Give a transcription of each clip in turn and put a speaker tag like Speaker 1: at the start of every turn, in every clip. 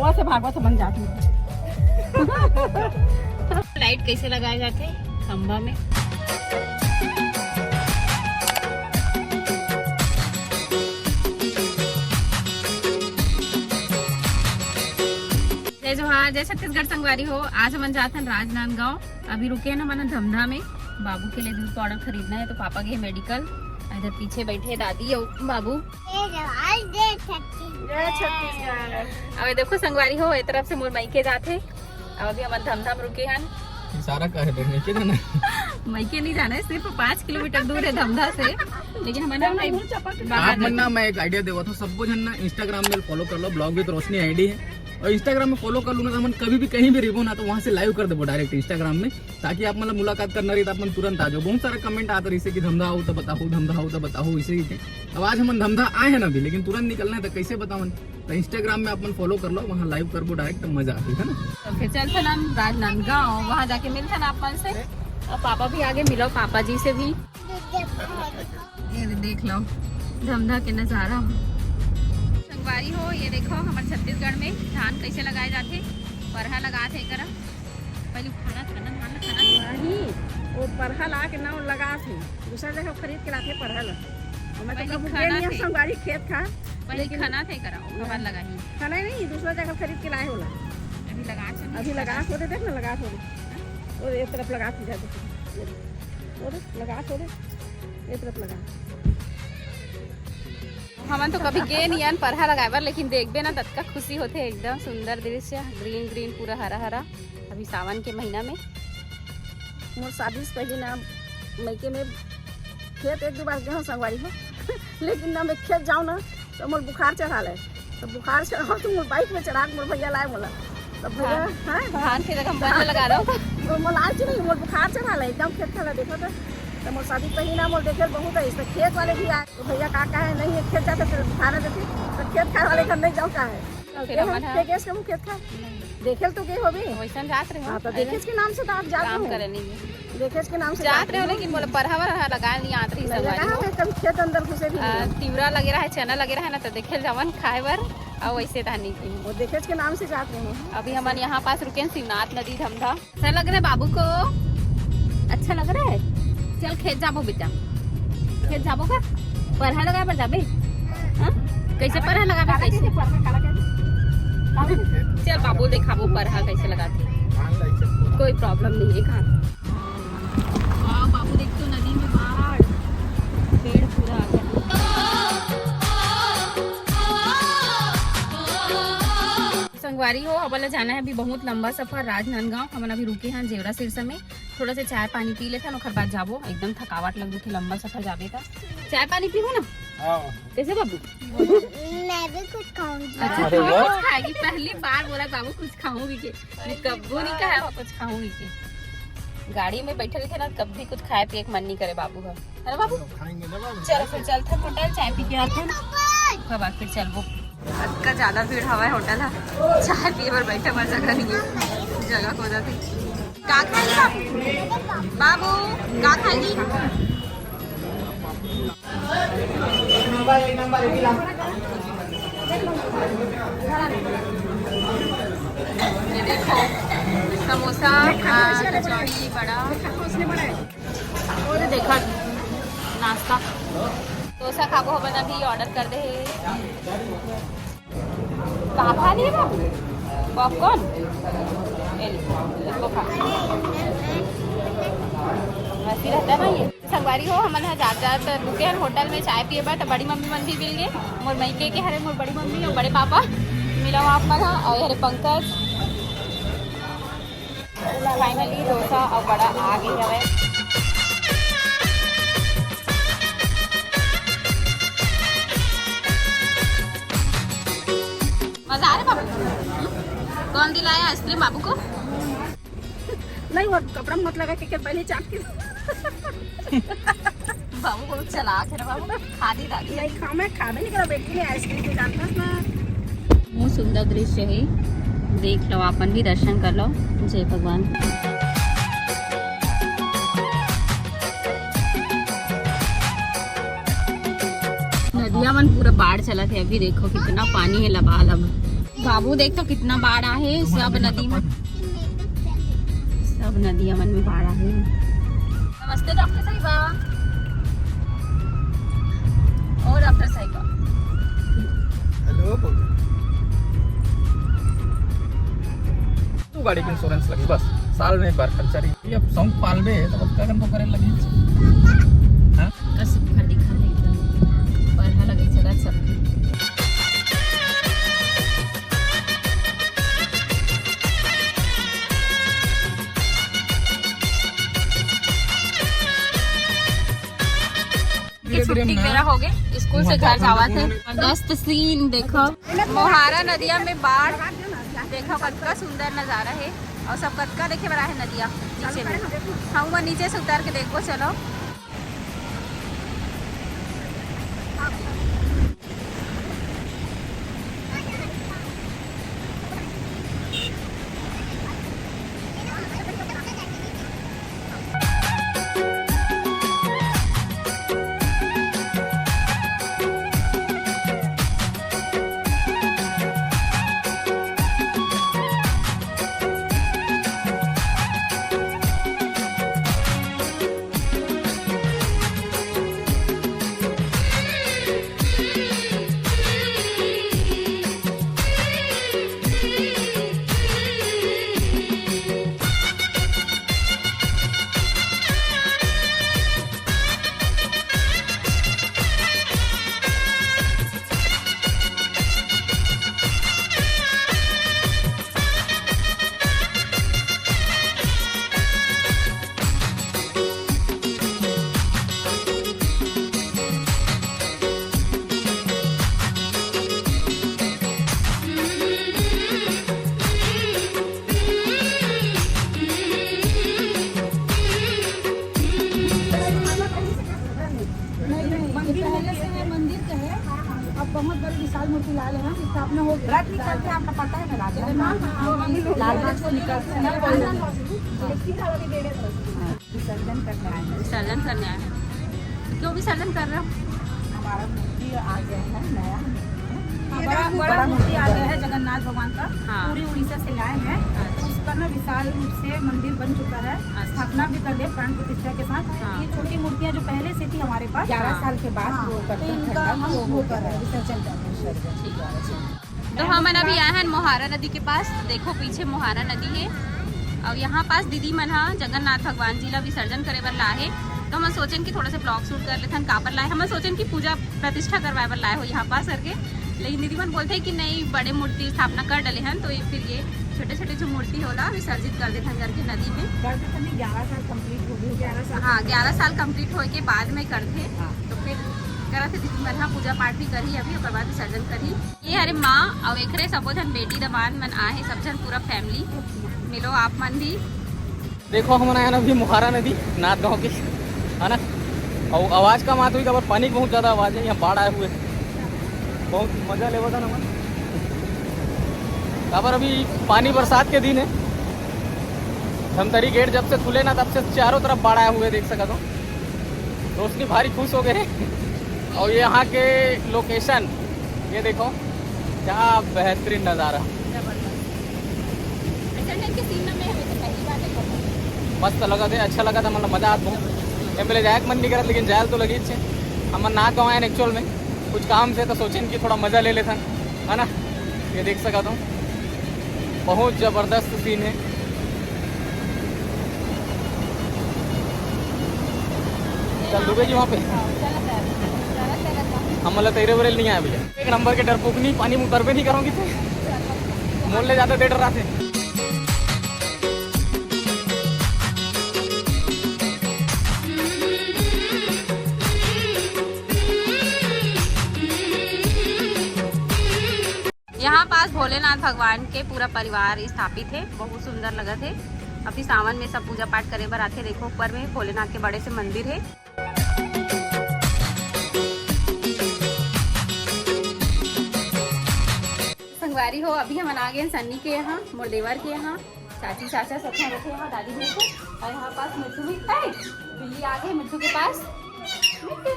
Speaker 1: हवा से भागवत बन जाती है।
Speaker 2: लाइट कैसे लगाए जाते खंभा में। जय जोहार, जय छत्तीसगढ़ संगवारी हो। आज हम जाते हैं राजनांदगांव। अभी रुके हैं ना मैंने धमधा में। बाबू के लिए दूध पाउडर खरीदना है तो पापा गए मेडिकल। इधर पीछे बैठे दादी और बाबू। अब देखो संगवारी हो ए तरफ से मोर मायके जाते। अब अभी हम धमधा में रुके हैं।
Speaker 3: सारा कहे मायके जाना है।
Speaker 2: मायके नहीं जाना है, सिर्फ 5 किलोमीटर दूर है धमधा से। लेकिन हमारा
Speaker 3: आप ना मैं एक आइडिया देवा था सबको ना इंस्टाग्राम में फॉलो कर लो, ब्लॉग विद रोशनी आईडी है। और इंस्टाग्राम में फॉलो कर लो ना, हम कभी भी कहीं भी रिबो ना तो वहाँ से लाइव कर देवो डायरेक्ट इंस्टाग्राम में, ताकि आप मतलब मुलाकात करना रही तो अपन तुरंत आ जाओ। बहुत सारा कमेंट आता रही कि धमधा हो तो बताओ, धमधा हो तो बताओ, इसे ही। अब आज हम धमधा आए हैं ना अभी, लेकिन तुरंत निकलना है तो कैसे बताओ। तो इंस्टाग्राम में अपन फॉलो कर लो, वहाँ लाइव करबो डायरेक्ट, तो मजा आती है ना।
Speaker 2: तो फिर चलते ना राजनांदगांव, वहाँ जाके मिलते ना अपन से। और पापा भी आगे मिलो, पापा जी से भी। ये देख लो धमधा के नजारा। संगवारी हो ये देखो हमारे छत्तीसगढ़ में धान कैसे लगाए जाते। परहा लगाते करा पहले खाना खाना धान खाना
Speaker 1: नहीं, वो परहा ला के ना लगा थे, दूसरा जगह खरीद के लाते परहा ला। मैं तो कब गए नहीं संगवारी खेत खा,
Speaker 2: पहले खाना थे करा खबर लगाई।
Speaker 1: खाना नहीं, दूसरा जगह खरीद के लाए होला।
Speaker 2: अभी लगा
Speaker 1: हो दे, देख ना लगा हो दे, और एक तरफ लगा के जाते, और लगा हो दे, एक तरफ लगा।
Speaker 2: हम तो कभी गए नहीं आन परहा लगाए, लेकिन देखबे ना तत्का खुशी होते। एकदम सुंदर दृश्य, ग्रीन ग्रीन पूरा हरा हरा। अभी सावन के महीना में
Speaker 1: मोर शादी से पहले ना मैके में खेत एक दो बार गए संगवारी हो। लेकिन ना मैं खेत जाऊँ ना तो मोर बुखार चढ़ा ले, तो बुखार चढ़ा तो मोर बाइक में चढ़ा मोर भैया लाए बोला, तब भैया
Speaker 2: धान के जगह परहा लगा रहा हूँ
Speaker 1: तो मोर आज नहीं, मोर बुखार चढ़ा ले एकदम खेत खाला देखो तो मोर शादी पहले ना मोर देखे बहुत है। तो खेत वाले भी आए तो भैया का है नहीं है खेत जाते फिर खाना देते, तो खेत खाए वाले घर नहीं जाओ का है खेत खा देखे तो गए हो भी
Speaker 2: वैसा जात रहे।
Speaker 1: हाँ, तो देखेस के नाम से तो आप जाते हो,
Speaker 2: करे नहीं
Speaker 1: देखेस के नाम से
Speaker 2: जात रहे हो, लेकिन बोले परहा लगा नहीं आत रही।
Speaker 1: कभी खेत अंदर घुसे भी
Speaker 2: तिवरा लगे रहा है, चना लगे रहा है ना, तो देखे जावन खाए बर और वैसे धानी की
Speaker 1: वो देखेस के नाम से जाते हैं।
Speaker 2: अभी हमारे यहाँ पास रुके हैं शिवनाथ नदी धमधा। अच्छा लग रहा है बाबू को, अच्छा लग रहा है। चल खेत जाबो बेटा, खेत जाबो का परहा लगा पर जाबे। कैसे परहा लगा कैसे? चल बाबू दिखाबो परहा कैसे लगाते। कोई प्रॉब्लम नहीं है। कहाँ बाबू देख तो नदी में बाढ़, पेड़ पूरा आ गया। संगवारी हो अब जाना है अभी बहुत लंबा सफर राजनांदगांव। हम अभी रुके हैं जेवरा सिरसा में, थोड़ा सा चाय पानी पी लेते हैं, ओकर बाद जाबो। एकदम थकावट लग रही थी लंबा सफर जाबे का। चाय पानी पीबो ना कैसे बाबू?
Speaker 4: मैं भी कुछ खाऊंगी।
Speaker 2: अच्छा कुछ खाएगी? पहली बार बोला बाबू कुछ खाऊंगी के, कब्बू नहीं कहा कुछ खाऊंगी के। गाड़ी में बैठे थे ना कभी कुछ खाए पिए मन नहीं करे बाबू का, है ना बाबू? चलो फिर चलते होटल चाय पी के आते हैं, फिर चलबो। का ज्यादा भीड़ हवा है होटल है, चाय पिए पर बैठे पर जगह नहीं है, जगह खो जाती। का खाएगी बाबू? का खाएगी? ये देखो समोसा, कचौड़ी, बड़ा और देखा नाश्ता डोसा खाबो हम अभी ऑर्डर कर दे। कहाँ खा लिए बाबू? पॉपकॉर्न वैसे रहता है ना ये। संगवारी हो हमारे यहाँ ज्यादा रुके हैं होटल में चाय पिए बार, तो बड़ी मम्मी मन भी मिल गए। मोर मायके के हरे मोर बड़ी मम्मी और बड़े पापा मिला वहाँ पर, और हरे पंकज। फाइनली डोसा और बड़ा आ गई है। मजा आ रहा है बाबू? कौन दिलाया आइसक्रीम बाबू को?
Speaker 1: नहीं वो कपड़ा मत लगा के पहले चाट के
Speaker 2: बाबू को चला के बाबू खादी दादी
Speaker 1: नहीं खावे नहीं करा बेटी ने आइसक्रीम के जानता ना।
Speaker 2: बहुत सुंदर दृश्य है, देख लो अपन भी दर्शन कर लो। जय भगवान। नदिया मन पूरा बाढ़ चला थे, अभी देखो कितना पानी है लबालब। बाबू देख तो कितना बाढ़ आहे सब नदी में, सब नदिया मन में बाढ़ आहे। नमस्ते डॉक्टर साहिबा। और डॉक्टर साहिबा
Speaker 3: हेलो। तू गाड़ी की इंश्योरेंस लगी बस साल में एक बार खर्चा रही। अब सॉन्ग पालबे तो बस कगन को करे लगी। हां
Speaker 2: कसम खर दिखा ले एकदम बढ़ा लगे चला सब। छुट्टी मेरा हो गए स्कूल से घर जावा थे। अगस्त सीन देखो मोहारा नदिया में बाढ़ देखो कतका सुंदर नजारा है और सब कतका देखे बड़ा है नदिया नीचे में। हम वो नीचे से उतर के देखो चलो।
Speaker 1: बहुत बड़ी विशाल मूर्ति लाल है स्थापना हो रथ निकलते आपको पता है ना राजा लालबाग से निकलते हैं विसर्जन करना है।
Speaker 2: विसर्जन करने आए हैं। क्यों विसर्जन कर रहे हो?
Speaker 1: हमारा मूर्ति आ गया है नया, बड़ा मूर्ति आ गया है जगन्नाथ भगवान का।
Speaker 2: हाँ।
Speaker 1: पूरी उड़ीसा से लाए हैं। उसका ना विशाल रूप से मंदिर बन चुका है। स्थापना भी कर दिया प्राण प्रतिष्ठा के साथ।
Speaker 2: हाँ।
Speaker 1: ये छोटी मूर्तियाँ जो पहले से थी हमारे पास 11 साल के बाद वो करते हैं, इनका हम वो कर रहे हैं विसर्जन करते हैं।
Speaker 2: तो हम अभी आए हैं मोहारा नदी के पास। देखो पीछे मोहारा नदी है और यहाँ पास दीदी मन हा जगन्नाथ भगवान जी ला विसर्जन करे बर लाए है। तो हम सोचें कि थोड़ा सा ब्लॉग शूट कर लेते हैं का पर लाए। हम सोचें कि पूजा प्रतिष्ठा करवाए बर लाए हो यहाँ पास करके, लेकिन दीदी मन बोलते हैं कि नहीं बड़े मूर्ति स्थापना कर डले हैं तो फिर ये छोटे छोटे जो मूर्ति होला विसर्जित कर देते हैं करके नदी में।
Speaker 1: 11 साल कंप्लीट हो गए। 11 साल
Speaker 2: हाँ 11 साल कंप्लीट हो के बाद में करते तो फिर करा थे दीदी मन पूजा पाठ भी करी अभी और बाद विसर्जन करी। ये हरे माँ और एक सबो जन बेटी दबान मन आए सब जन पूरा फैमिली मिलो आप मन भी।
Speaker 3: देखो हम आए ना अभी मोहारा नदी नाथ गाँव की है ना, और आवाज़ कम आती हुई खबर पानी की बहुत ज़्यादा आवाज़ है। यहाँ बाढ़ आए हुए बहुत मज़ा ले था ना मन खबर। अभी पानी बरसात के दिन है। धमतरी गेट जब से खुले ना तब से चारों तरफ बाढ़ आए हुए देख सका तो रोशनी भारी खुश हो गए। और ये यहाँ के लोकेशन ये देखो क्या बेहतरीन नज़ारा, मस्त लगा थे, अच्छा लगा था, मतलब मजा आता बहुत। पहले जाए मन नहीं करा लेकिन जायल तो लगी अच्छे। हम ना गाँव आए एक्चुअल में कुछ काम से तो सोचें कि थोड़ा मज़ा ले लेता है ना। ये देख सका तो बहुत ज़बरदस्त सीन है। चल दुबे जी वहाँ पे हम मतलब तेरे बरेल नहीं आए भैया। एक नंबर के डरपोक नहीं पानी में उतरबे नहीं करोगी थे मोल ले जाते डर रहा थे।
Speaker 2: यहाँ पास भोलेनाथ भगवान के पूरा परिवार स्थापित है, बहुत सुंदर लगा थे। अभी सावन में सब पूजा पाठ करे बर आते। देखो ऊपर में भोलेनाथ के बड़े से मंदिर है। संगवारी हो अभी हम आ गए सन्नी के यहाँ, मोरदेवर के यहाँ। चाची चाचा सब बैठे यहाँ, दादी भी थे और यहाँ पास मिट्टू भी है। बिल्ली आ गए मिट्टू के पास। मिट्टू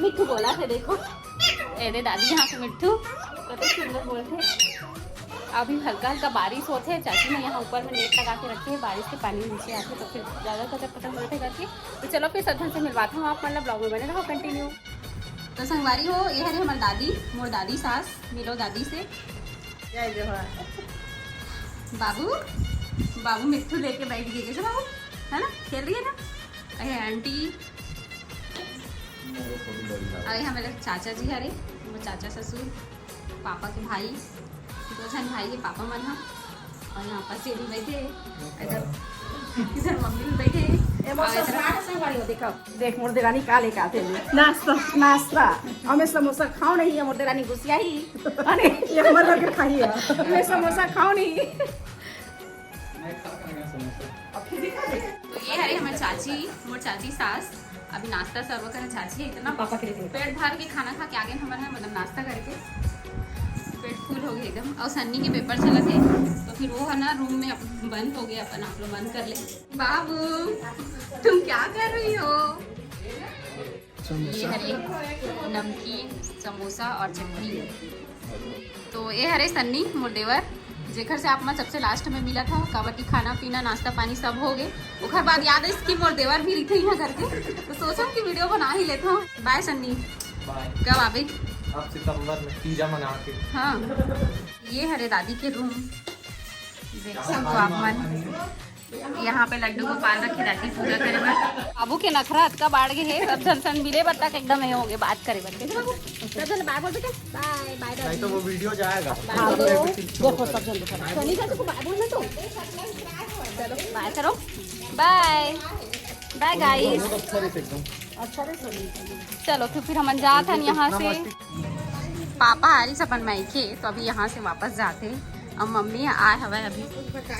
Speaker 2: मिट्टू बोला थे देखो ए दे दादी यहाँ पे मिट्टू कते सुंदर बोलते। अभी हल्का हल्का बारिश होते है, चाची ने यहाँ ऊपर में नेट लगा के रखे है, बारिश के पानी नीचे आते तो फिर ज़्यादा कचर पतंग होते करके। तो चलो फिर सदन से मिलवाता हूँ, आप मतलब ब्लॉग में बने रहो कंटिन्यू। तो संगवारी हो, ये है हमारी दादी, मोर दादी सास, मिलो दादी से।
Speaker 1: जय जोहार।
Speaker 2: बाबू बाबू मिट्टू लेके बैठ गए कैसे बाबू, है ना, खेल रही है ना। अरे आंटी, अरे हमारे चाचा जी, अरे वो चाचा ससुर, पापा के भाई, दो जन भाई के पापा मन है। और यहाँ पर सेरी बैठे, इधर मम्मी भी बैठे।
Speaker 1: देखो देख मोर देरानी का लेके आते हैं नाश्ता नाश्ता। हमें समोसा खाओ नहीं है, मोर देरानी गुस्सिया ही अरे ये हमर लगे खाई है, हमें समोसा खाओ नहीं।
Speaker 2: तो ये है हमारी चाची, मोर चाची सास, अभी नाश्ता सर्व करे। चाची इतना
Speaker 1: पापा के लिए
Speaker 2: पेट भर के खाना खा के आगे हमारे मतलब नाश्ता करके पेट फुल हो गया एकदम। और सन्नी के पेपर चला थे तो फिर वो है ना रूम में बंद हो गया, अपन आप लोग बंद कर ले। बाबू तुम क्या कर रही हो? ये हरे नमकीन, समोसा और चटनी। तो ये हरे सन्नी मोर देवर, जेकर से आप मैं सबसे लास्ट में मिला था, काबर की खाना पीना नाश्ता पानी सब हो गए। उसके बाद याद है इसकी मोर देवर भी रही यहाँ करके, तो सोचा कि वीडियो बना ही लेता हूँ। बाय सन्नी, कब आवे?
Speaker 5: अब सितंबर में पिज्जा मना के।
Speaker 2: हाँ, ये हरे दादी के रूम देख सकते हो आप मन। यहाँ पे लड्डू गोपाल रखे दादी पूजा करे बर। बाबू के नखरा का बाढ़ गए है, अब सन सन मिले बत्ता एकदम है होंगे बात करे बर। चल बाय बोल बेटा, बाय बाय दादी।
Speaker 5: नहीं तो वो वीडियो जाएगा।
Speaker 2: देखो सब जन देखो सोनी का तो बाय बोलना तो। चलो बाय करो, बाय बाय गाइस।
Speaker 1: अच्छा रे सोनी।
Speaker 2: चलो तो फिर हम जाते हैं यहाँ से। पापा आ रही अपन मायके, तो अभी यहाँ से वापस जाते। और मम्मी आए हवे अभी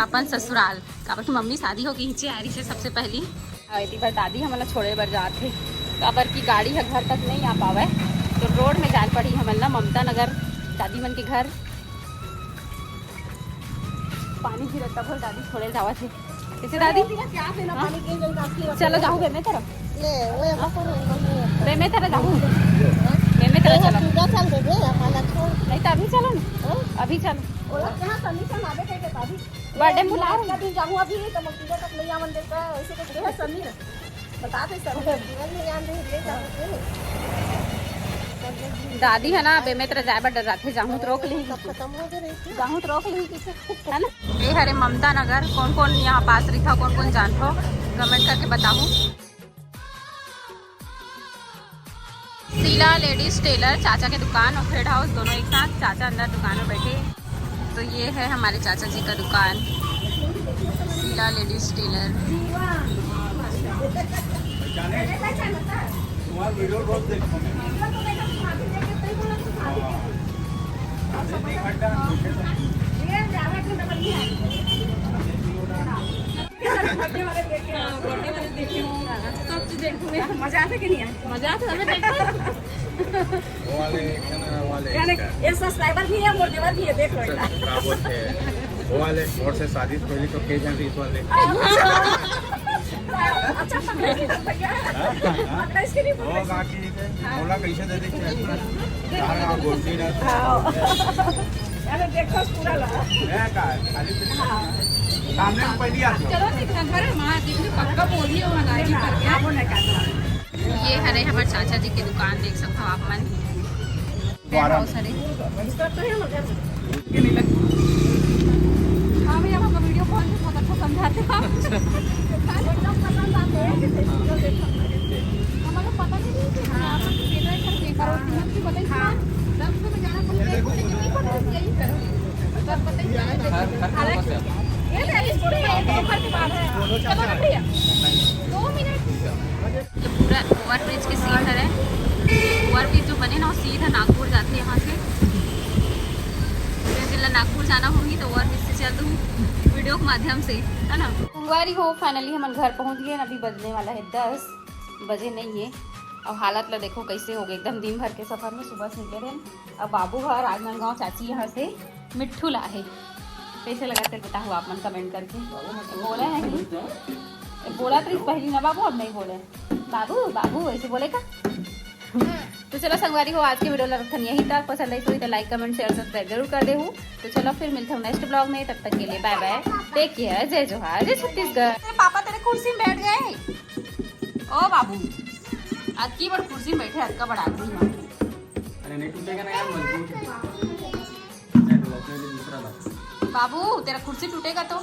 Speaker 2: अपन ससुराल, काबर की मम्मी शादी हो गई नीचे आ रही है सबसे पहली। और बार दादी हमारा छोड़े बर जाते, काबर की गाड़ी है घर तक नहीं आ पावे, तो रोड में जान पड़ी हमन ला ममता नगर दादी मन के घर। पानी भी रहता भर दादी छोड़े जावा थे कैसे दादी। चलो जाऊँ मैं तरफ, मैं तरह जाऊँ, मैं तरह चलो नहीं तो अभी चलो ना, अभी चलो बर्थडे बुला
Speaker 1: कभी जाऊँ अभी तो मक्का तक नहीं आवन देता ऐसे कुछ है सनी ना बता दे सर जीवन में याद नहीं ले जाते।
Speaker 2: दादी है ना, मैं तेरा जाए बट रात जाऊँ तो रोक ली,
Speaker 1: खत्म हो गए
Speaker 2: जाऊँ तो रोक ली है ना। ये हरे ममता नगर, कौन कौन यहाँ पास रही था, कौन कौन जान हो कमेंट करके बताऊँ। शीला लेडीज टेलर, चाचा के दुकान और थ्रेड हाउस दोनों एक साथ, चाचा अंदर दुकान में बैठे। तो ये है हमारे चाचा जी का दुकान, शीला लेडीज टेलर।
Speaker 1: मजा आता कि नहीं आता?
Speaker 2: मजा आता
Speaker 1: ये सब्सक्राइबर भी है, मोटिवेटर भी है, देख लो
Speaker 5: वो वाले और से शादी पहले तो के जान रीत वाले।
Speaker 1: अच्छा पकड़ इसके लिए
Speaker 5: वो बाकी बोला कैसे दे दे यार गोल्डी ना
Speaker 1: अरे देखो पूरा लगा
Speaker 5: मैं का खाली सामने में पहली आ
Speaker 2: चलो घर मां देखो पक्का बोलिए वो गाड़ी करके
Speaker 1: आप ने कहा।
Speaker 2: ये हरे हमारे चाचा जी की दुकान देख सकते हो आप मन। बहुत सारे
Speaker 1: इसका तो है मगर
Speaker 2: हाँ भैया आपका वीडियो कॉल पे बहुत अच्छा समझाते हो
Speaker 1: एकदम पसंद आते हैं कि वीडियो देखो
Speaker 2: हमारा पता नहीं कि यहाँ पर केना कर पेपर और कीमत की बताइए हां सब से जाना पड़ेगा नहीं पता यही करो सब बताइए। ये मेरी स्टोरी है, दो घर के बाद है, चलो ना भैया 2 मिनट। ये पूरा ओवरब्रिज के सीन है, ओवरब्रिज जो बने ना वो सीधा नागपुर जाते हैं। यहाँ से जिला नागपुर जाना होगी तो ओवरब्रिज से चल दूँ वीडियो के माध्यम से, है ना। कुंवारी हो फाइनली हम घर पहुँच गए, अभी बजने वाला है 10 बजे नहीं है। और हालत ला देखो कैसे हो गए, एकदम दिन भर के सफर में सुबह से निकले रहे। अब बाबू घर राजनांदगांव, चाची यहाँ से मिट्ठू ला है। कैसे लगा तेरे बताओ आप मन कमेंट करके। बोले हैं बोला तो पहली ना बाबू, अब नहीं बोले बाबू बाबू ऐसे बोले का। तो चलो संगवारी हो, आज के वीडियो लगन यही था। पसंद आई तो लाइक कमेंट शेयर सब्सक्राइब जरूर कर दे हूँ। तो चलो फिर मिलते हैं नेक्स्ट ब्लॉग में, तब तक के लिए बाय बाय, टेक केयर, जय जोहार, जय छत्तीसगढ़। तेरे पापा तेरे कुर्सी में बैठ गए। ओ बाबू आज की बड़ कुर्सी में बैठे, आज का बड़ा आदमी है।
Speaker 3: अरे नहीं टूटेगा ना यार, मजबूत है। दूसरा
Speaker 2: बाबू तेरा कुर्सी टूटेगा तो